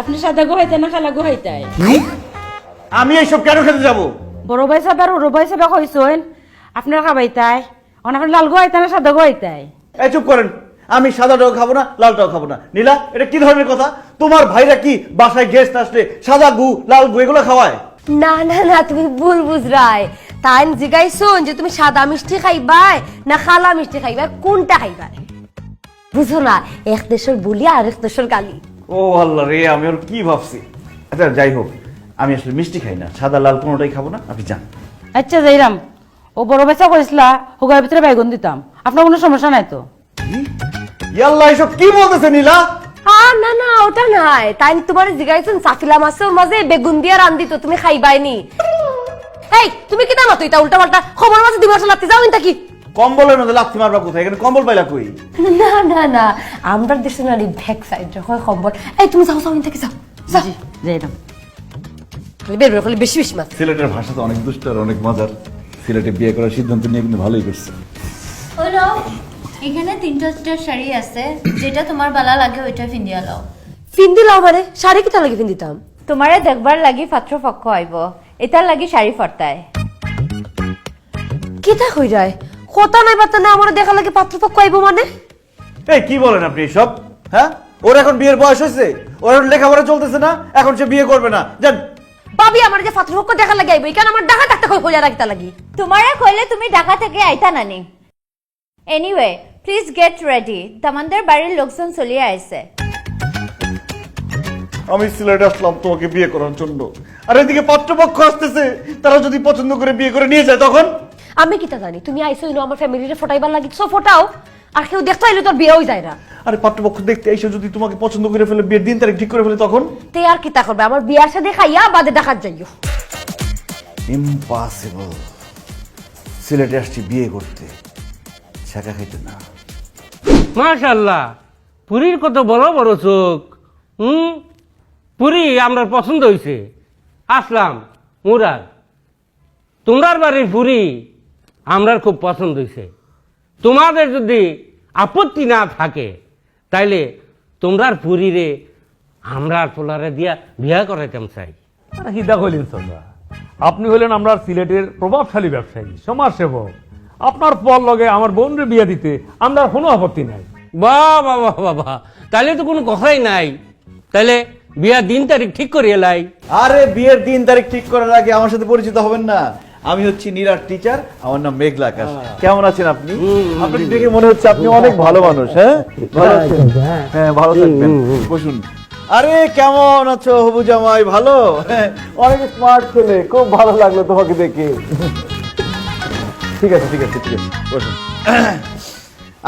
আপনি সাদা গোহাইতে না খালা গোহাইতাই? আমি এইসব কেন খেতে যাব? বড় ভাই সাহেব আর ওর ভাই সাহেব কইছেন আপনারা খাবাইতাই, অনেক লাল গোহাইতে না সাদা গোহাইতাই? এই চুপ করেন, আমি সাদাটাও খাবো না লালটাও খাবো না। নীলা, এটা কি ধরনের কথা? তোমার ভাইরা কি বাসায় গেস্ট আসলে সাদা গু লাল গু এগুলো খাওয়ায়? না না না, তুমি ভুল বুঝরাই। তাই জিগাইছুন যে তুমি সাদা মিষ্টি খাইবাই না খালা মিষ্টি খাইবাই, কোনটা খাইবাই বুঝো না? এক দেশের বুলি আর এক দেশের গালি। ও আল্লাহ রে, আমি ওর কি ভাবছি। আচ্ছা যাই হোক, আমি আসলে মিষ্টি খাই না, সাদা লাল কোনোটাই খাবো না, আপনি যান। আচ্ছা যাইরাম, ও বড় ভাই সাহেব কইছিলা হুগার ভিতরে বাইগুন দিতাম, আপনার কোনো সমস্যা নাই তো? ইয়াল্লাহ, এসব কি বলতেছে নীলা? না না, ওটা নাই। তাই তোমার জিগাইছুন সাফিলা মাছের মাঝে বেগুন দিয়া রান্দি তো তুমি খাইবাইনি। এই তুমি কি জানো? তুই তা উল্টা পাল্টা খবর মাঝে দিবস লাগতে যাও ইনতা কি? কম্বলের মধ্যে লাথি মারবা কোথায়? এখানে কম্বল পাইলা কই? না না না, আমরা দেশে নারী ব্যাক সাইড হয় খবর। এই তুমি যাও যাও ইনতা কি যাও যাও। জি যাইরাম। বের বের করলে বেশি বেশি মাছ। সিলেটের ভাষা তো অনেক দুষ্ট আর অনেক মজার। সিলেটে বিয়ে করার সিদ্ধান্ত নিয়ে কিন্তু ভালোই করছে। হলো এখানে 3টা শাড়ি আছে, যেটা তোমার বালা লাগে ওইটা পিন্দিয়া লও। ফিন্দি লাও মানে শাড়ি কিতা লাগে ফিন্দিতাম? তোমারে দেখবার লাগি পাত্র পক্ষ আইব, এটার লাগি শাড়ি ফরতায়। কিতা কই যায়? কথা নাই বার্তা না, আমার দেখা লাগে পাত্রপক্ষ আইব মানে? এই কি বলেন আপনি এসব? হ্যাঁ, ওর এখন বিয়ের বয়স হয়েছে, ওর এখন লেখাপড়া চলতেছে না, এখন সে বিয়ে করবে না। জান ভাবি, আমার যে পাত্রপক্ষ দেখা লাগে আইব, কেন আমার ঢাকা থাকতে কই কইয়া রাখতা লাগি? তোমারে কইলে তুমি ঢাকা থেকে আইতা নানি। এনিওয়ে, প্লিজ গেট রেডি, তোমাদের বাড়ির লোকজন চলিয়ে আইছে। আমি সিলেটে আসলাম তোমাকে বিয়ে করার জন্য, আর এদিকে পাত্রপক্ষ আসতেছে, তারা যদি পছন্দ করে বিয়ে করে নিয়ে যায় তখন? আমি কিতা জানি? তুমি আইছো ইনো আমার ফ্যামিলিরে ফটাইবার লাগি, সো ফটাও। আর কেউ দেখতে আইলে তোর বিয়ে হই যায় না। আরে পাত্রপক্ষ দেখতে এসে যদি তোমাকে পছন্দ করে ফেলে, বিয়ের দিন তারিখ ঠিক করে ফেলে তখন? তে আর কিতা করবে? আমার বিয়ার সাথে খাইয়া বাদে ঢাকাত যাইও। ইম্পসিবল। সিলেটে আসছি বিয়ে করতে, ছাকা খাইতে না। মাশাআল্লাহ, পুরীর কত বড় বড় চোখ। পুরী আমরা পছন্দ হয়েছে। আসলাম মুরাদ, তোমরার বাড়ির পুরী আমরার খুব পছন্দ হয়েছে। তোমাদের যদি আপত্তি না থাকে তাইলে তোমরার পুরীরে আমরার পোলারে দিয়া বিয়া করাইতাম চাই। হিদা হইলেন চন্দ্রা, আপনি হলেন আমরা সিলেটের প্রভাবশালী ব্যবসায়ী, সমাজসেবক। আপনার পর লগে আমার বোনরে বিয়ে দিতে আমরা কোনো আপত্তি নাই। বাহ বাহ বাহ বাবা, তাইলে তো কোনো কথাই নাই। তাইলে বিয়ার দিন তারিখ ঠিক করিয়ে লাই। আরে বিয়ের দিন তারিখ ঠিক করার আগে আমার সাথে পরিচিত হবেন না? আমি হচ্ছি নীরার টিচার, আমার নাম মেঘলা আকাশ। কেমন আছেন আপনি? আপনাকে দেখে মনে হচ্ছে আপনি অনেক ভালো মানুষ। হ্যাঁ, ভালো আছেন? হ্যাঁ, ভালো থাকবেন। বসুন। আরে কেমন আছো হবু জামাই? ভালো? হ্যাঁ, অনেক স্মার্ট ছেলে, খুব ভালো লাগলো তোমাকে দেখে। ঠিক আছে ঠিক আছে ঠিক আছে, বসুন।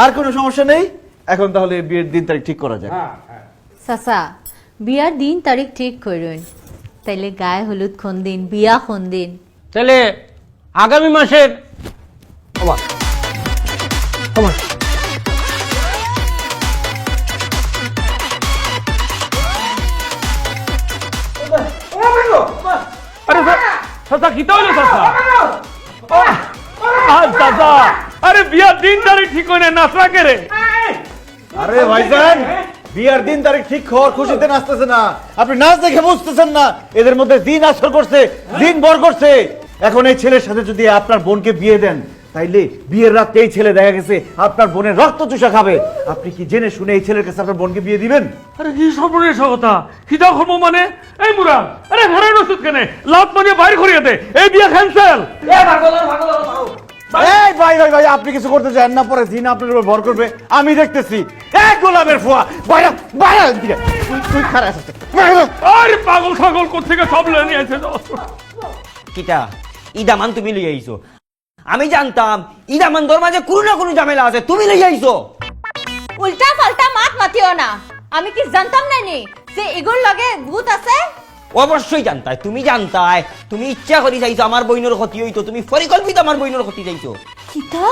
আর কোনো সমস্যা নেই? এখন তাহলে বিয়ের দিন তারিখ ঠিক করা যাক। চাচা, বিয়ার দিন তারিখ ঠিক করুন। তাইলে গায়ে হলুদ কোন দিন, বিয়া কোন দিন? তাহলে আগামী মাসের আরে চাচা কি হইলো চাচা? চাচা, আরে বিয়ার দিন তারিখ ঠিক হইনে নাচরা কে রে? আরে ভাইজান, বিয়ার দিন তারিখ ঠিক হওয়ার খুশিতে নাচতেছে না, আপনি নাচ দেখে বুঝতেছেন না। এদের মধ্যে দিন আসর করছে, দিন বর করছে। এখন এই ছেলের সাথে যদি আপনার বোনকে বিয়ে দেন, তাইলে বিয়ের রাতে এই ছেলে দেখা গেছে আপনার বোনের রক্ত চুষা খাবে। আপনি কি জেনে শুনে এই ছেলের কাছে আপনার বোনকে বিয়ে দিবেন? আরে কি সর্বনেশ কথা! হিদা করবো মানে? এই মুরাদ, আরে ঘরের ওষুধ কেনে লাত মানে বাইরে করিয়ে দে, এই বিয়া ক্যান্সেল। এই ভাই ভাই ভাই, আপনি কিছু করতে চান না, পরে দিন আপনার উপর ভর করবে, আমি দেখতেছি। এক গোলামের ফোয়া বাইরে বাইরে দিকে তুই খারাপ আছে। আরে পাগল ছাগল কোত্থেকে সব লয়ে নিয়ে এসে কিটা ইদামান তুমি লই আইছো? আমি জানতাম ইদামান তোর মাঝে কোনো না কোনো ঝামেলা আছে, তুমি লই আইছো। উল্টা পাল্টা মাত মাতিও না। আমি কি জানতাম নানি যে এগুলোর লগে ভূত আছে? অবশ্যই জানতাই, তুমি জানতাই। তুমি ইচ্ছা করি চাইছো আমার বইনের ক্ষতি হইতো, তুমি পরিকল্পিত আমার বইনের ক্ষতি চাইছো। কিতা?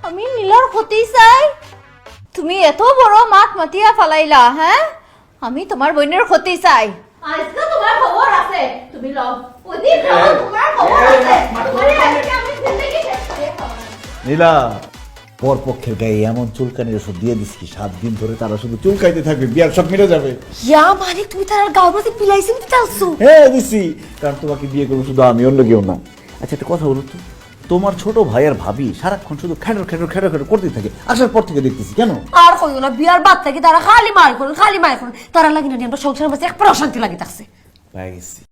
আমি নীলার ক্ষতি চাই? তুমি এত বড় মাত মাতিয়া ফালাইলা? হ্যাঁ, আমি তোমার বোনের ক্ষতি চাই। আজকে তোমার খবর আছে, তুমি লও। ওদিন তোমার খবর আছে। তোমারে আজকে আমি জিন্দেগি শেষ করে খাবো। নীলা, পরপক্ষের গায়ে এমন চুলকানির ওষুধ দিয়ে দিচ্ছি 7 দিন ধরে তারা শুধু চুলকাইতে থাকবে, বিয়ার সব মিলে যাবে। ইয়া মানে তুমি তার গাঁর মধ্যে পিলাইছি দিতে চালছো? হ্যাঁ দিছি, কারণ তোমাকে বিয়ে করবো শুধু আমি, অন্য কেউ না। আচ্ছা একটা কথা বলো তো, তোমার ছোট ভাই আর ভাবি সারাক্ষণ শুধু খেটর খেটর খেটর খেটর করতে থাকে, আসার পর থেকে দেখতেছি কেন? আর কইও না, বিয়ার বাদ থেকে তারা খালি মার করুন, খালি মার করুন, তারা লাগি না আমরা সংসারের মাঝে এক অশান্তি লাগি থাকছে। পাই গেছি।